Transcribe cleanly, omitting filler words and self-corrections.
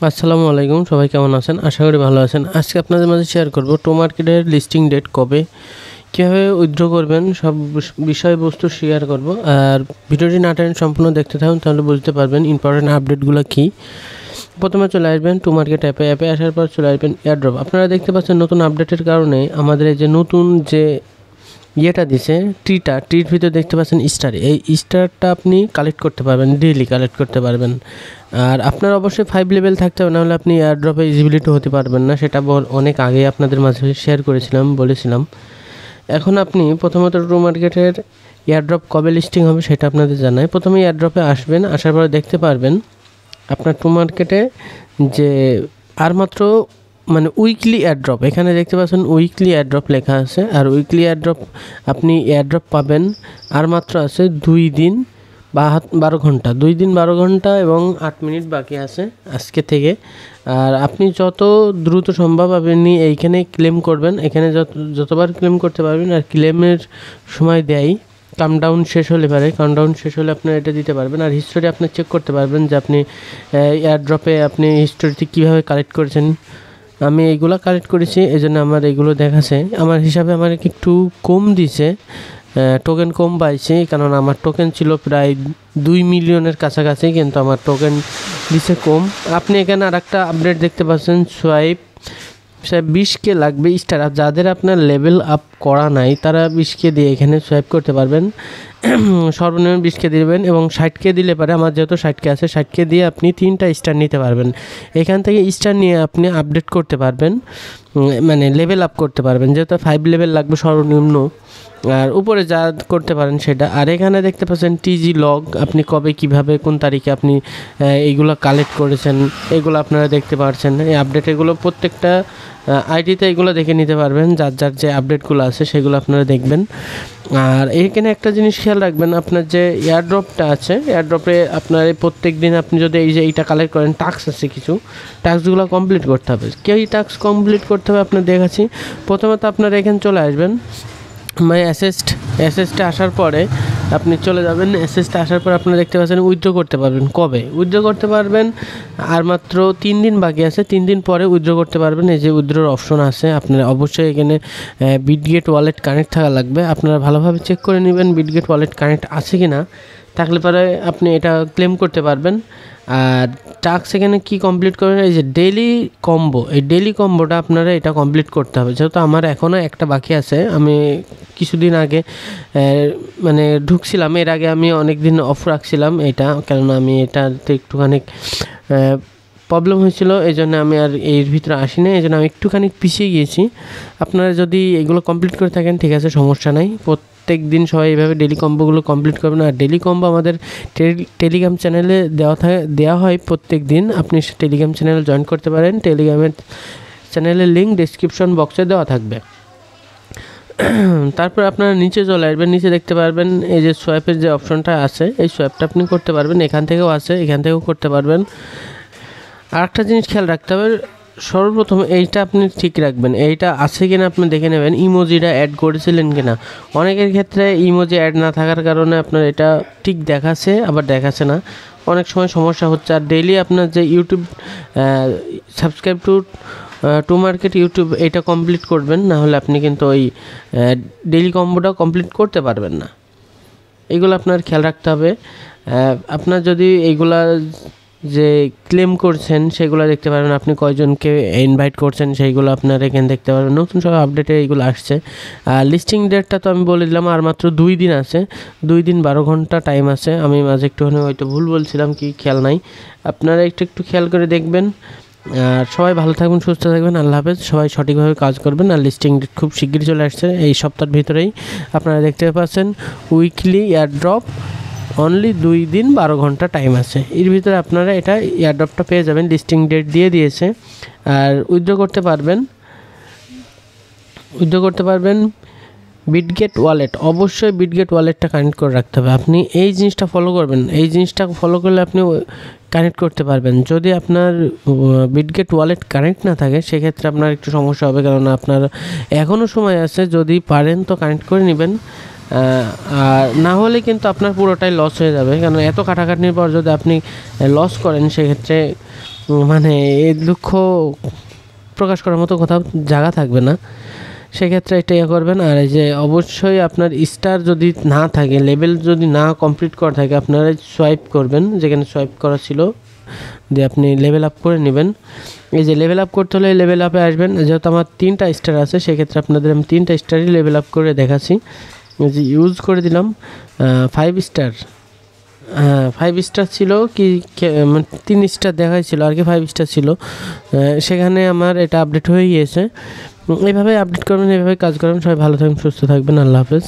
আসসালামু আলাইকুম, সবাই কেমন আছেন? আশা করি ভালো আছেন। আজকে আপনাদের মাঝে শেয়ার করব টোমার্কেটের লিস্টিং ডেট কবে, কীভাবে উইথড্র করবেন, সব বিষয়বস্তু শেয়ার করব। আর ভিডিওটি না টেনে সম্পূর্ণ দেখতে থাকুন, তাহলে বুঝতে পারবেন ইম্পর্টেন্ট আপডেটগুলো কী। প্রথমে চলে আসবেন টোমার্কেট অ্যাপে আসার পর চলে আসবেন এয়ারড্রপ। আপনারা দেখতে পাচ্ছেন নতুন আপডেটের কারণে আমাদের এই যে নতুন যে ইয়েটা দিছে ট্রির ভিতরে দেখতে পাচ্ছেন স্টার, এই স্টারটা আপনি কালেক্ট করতে পারবেন, ডেইলি কালেক্ট করতে পারবেন। আর আপনার অবশ্যই 5 লেভেল থাকতে হবে, নাহলে আপনি এয়ারড্রপে ইজিবিলিটি হতে পারবেন না। সেটা অনেক আগে আপনাদের মাঝে শেয়ার করেছিলাম, বলেছিলাম। এখন আপনি প্রথমত টোমার্কেটের এয়ারড্রপ কবে লিস্টিং হবে সেটা আপনাদের জানাই। প্রথমে এয়ারড্রপে আসবেন, আসার পরে দেখতে পারবেন আপনার টোমার্কেটে যে আর মাত্র উইকলি এয়ারড্রপ, এখানে দেখতে পাচ্ছেন উইকলি এয়ারড্রপ লেখা আছে। আর উইকলি এয়ারড্রপ আপনি এয়ারড্রপ পাবেন আর মাত্র আছে 2 দিন বা 12 ঘন্টা, 2 দিন 12 ঘন্টা এবং 8 মিনিট বাকি আছে আজকে থেকে। আর আপনি যত দ্রুত সম্ভব আপনি এইখানে ক্লেম করবেন, এখানে যতবার ক্লেম করতে পারবেন। আর ক্লেমের সময় দেয় কাউন্টডাউন শেষ হলে আপনার এটা দিতে পারবেন। আর হিস্টোরি আপনি চেক করতে পারবেন যে আপনি এয়ারড্রপে আপনি হিস্টোরিতে কীভাবে কালেক্ট করেছেন। আমি এইগুলো কালেক্ট করেছি, এই জন্য আমার এইগুলো দেখাচ্ছে। আমার হিসাবে আমার একটু কম দিছে, টোকেন কম পাইছি, কারণ আমার টোকেন ছিল প্রায় 2 মিলিয়নের কাছাকাছি, কিন্তু আমার টোকেন দিছে কম। আপনি এখানে আর একটা আপডেট দেখতে পাচ্ছেন, সোয়াইপ 20K লাগবে স্টার। আর যাদের আপনার লেভেল আপ করা নাই তারা 20K দিয়ে এখানে সোয়াইপ করতে পারবেন। সর্বনিম্ন 20K দিবেন এবং 60K দিলে পারে, আমার যেহেতু 60K আছে, 60K দিয়ে আপনি 3টা স্টার নিতে পারবেন। এখান থেকে স্টার নিয়ে আপনি আপডেট করতে পারবেন, লেভেল আপ করতে পারবেন, যেহেতু 5 লেভেল লাগবে সর্বনিম্ন। আর উপরে যা করতে পারেন সেটা। আর এখানে দেখতে পাচ্ছেন টিজি লগ, আপনি কবে কিভাবে কোন তারিখে আপনি এইগুলো কালেক্ট করেছেন এগুলো আপনারা দেখতে পাচ্ছেন। এই আপডেট এগুলো প্রত্যেকটা আইডিতে এগুলো দেখে নিতে পারবেন, যার যে আপডেটগুলো আছে সেগুলো আপনারা দেখবেন। আর এখানে একটা জিনিস খেয়াল রাখবেন, আপনার যে এয়ারড্রপটা আছে, এয়ারড্রপে আপনার প্রত্যেক দিন আপনি যদি এইটা কালেক্ট করেন, টাস্ক আছে কিছু, টাস্কগুলো কমপ্লিট করতে হবে। কেউ টাস্ক কমপ্লিট করতে হবে আপনার দেখাচ্ছি। প্রথমত আপনারা এখানে চলে আসবেন অ্যাসেস্টে আসার পরে আপনি চলে যাবেন। অ্যাসেস্টে আসার পর আপনারা দেখতে পাচ্ছেন উইথড্র করতে পারবেন। কবে উইথড্র করতে পারবেন? আর মাত্র 3 দিন বাকি আছে, 3 দিন পরে উইথড্র করতে পারবেন। এই যে উইথড্রর অপশন আছে, আপনারা অবশ্যই এখানে বিটগেট ওয়ালেট কানেক্ট থাকা লাগবে। আপনারা ভালোভাবে চেক করে নেবেন বিটগেট ওয়ালেট কানেক্ট আছে কি না, থাকলে পরে আপনি এটা ক্লেম করতে পারবেন। আর টাস্ক এখানে কী কমপ্লিট করবেন, এই যে ডেইলি কম্বো, এই ডেইলি কম্বোটা আপনারা এটা কমপ্লিট করতে হবে। যেহেতু আমার এখনও একটা বাকি আছে, আমি কিছুদিন আগে ঢুকছিলাম, এর আগে আমি অনেক দিন অফ রাখছিলাম এটা, কেননা আমি এটাতে একটুখানি প্রবলেম হয়েছিল, এই জন্য আমি আর এর ভিতরে আসি না, এই জন্য আমি একটুখানি পিছিয়ে গিয়েছি। আপনারা যদি এগুলো কমপ্লিট করে থাকেন ঠিক আছে, সমস্যা নাই। প্রত্যেক দিন সবাই এইভাবে ডেলি কম্বোগুলো কমপ্লিট করবেন। আর ডেলি কম্বো আমাদের টেলিগ্রাম চ্যানেলে দেওয়া হয় প্রত্যেক দিন। আপনি টেলিগ্রাম চ্যানেলে জয়েন করতে পারেন, টেলিগ্রামের চ্যানেলের লিঙ্ক ডেসক্রিপশন বক্সে দেওয়া থাকবে। তারপর আপনারা নিচে চলে আসবেন, নিচে দেখতে পারবেন এই যে সোয়াইপের যে অপশনটা আছে, এই সোয়াইপটা আপনি করতে পারবেন, এখান থেকেও আছে, এখান থেকেও করতে পারবেন। আর একটা জিনিস খেয়াল রাখতে হবে, সর্বপ্রথম এইটা আপনি ঠিক রাখবেন, এইটা আছে কিনা আপনি দেখে নেবেন, ইমোজিটা অ্যাড করেছিলেন কিনা। অনেকের ক্ষেত্রে ইমোজি অ্যাড না থাকার কারণে আপনার এটা ঠিক দেখাচ্ছে, আবার দেখাচ্ছে না, অনেক সময় সমস্যা হচ্ছে। আর ডেইলি আপনার যে YouTube subscribe to to market YouTube এটা কমপ্লিট করবেন, না হলে আপনি কিন্তু ওই ডেইলি কম্বোটা কমপ্লিট করতে পারবেন না। এগুলো আপনার খেয়াল রাখতে হবে। আপনার যদি এইগুলা যে ক্লেম করছেন সেগুলো দেখতে পারবেন, আপনি কয়জনকে ইনভাইট করছেন সেইগুলো আপনার এখানে দেখতে পারবেন। নতুন সব আপডেটে এইগুলো আসছে। আর লিস্টিং ডেটটা তো আমি বলে দিলাম, আর মাত্র 2 দিন আছে, 2 দিন 12 ঘন্টা টাইম আছে। আমি মাঝে একটুখানি হয়তো ভুল বলছিলাম, কি খেয়াল নাই, আপনারা একটু খেয়াল করে দেখবেন। আর সবাই ভালো থাকবেন, সুস্থ থাকবেন, আল্লাহ হাফেজ। সবাই সঠিকভাবে কাজ করবেন। আর লিস্টিং ডেট খুব শিগগিরই চলে আসছে, এই সপ্তাহের ভিতরেই। আপনারা দেখতে পাচ্ছেন উইকলি এয়ারড্রপ, অনলি 2 দিন 12 ঘন্টা টাইম আছে, এর ভিতরে আপনারা এটা এয়ারড্রপটা পেয়ে যাবেন। লিস্টিং ডেট দিয়ে দিয়েছে। আর উইথড্র করতে পারবেন বিটগেট ওয়ালেট, অবশ্যই বিটগেট ওয়ালেটটা কানেক্ট করে রাখতে হবে। আপনি এই জিনিসটা ফলো করবেন, এই জিনিসটা ফলো করলে আপনি কানেক্ট করতে পারবেন। যদি আপনার বিটগেট ওয়ালেট কানেক্ট না থাকে সেক্ষেত্রে আপনার একটু সমস্যা হবে, কারণ আপনার এখনও সময় আছে, যদি পারেন তো কানেক্ট করে নেবেন। আর না হলে কিন্তু আপনার পুরোটাই লস হয়ে যাবে, কারণ এত খাটাখাটনির পর যদি আপনি লস করেন সেক্ষেত্রে মানে এই দুঃখ প্রকাশ করার মতো কোথাও জায়গা থাকবে না। সেক্ষেত্রে এটা ইয়ে করবেন। আর এই যে অবশ্যই আপনার স্টার যদি না থাকে, লেভেল যদি না কমপ্লিট করা থাকে, আপনারা সোয়াইপ করবেন যেখানে সোয়াইপ করা ছিল, দিয়ে আপনি লেভেল আপ করে নেবেন। এই যে লেভেল আপ করতে হলে লেভেল আপে আসবেন। যেহেতু আমার 3টা স্টার আছে, সেক্ষেত্রে আপনাদের আমি 3টা স্টারই লেভেল আপ করে দেখাচ্ছি। এই যে ইউজ করে দিলাম 5 স্টার। 5 স্টার ছিল কি, মানে 3 স্টার দেখাইছিল আর কি, 5 স্টার ছিল। সেখানে আমার এটা আপডেট হয়ে গিয়েছে। এইভাবে আপডেট করবেন, এইভাবে কাজ করবেন। সবাই ভালো থাকবেন, সুস্থ থাকবেন। আল্লাহ হাফেজ।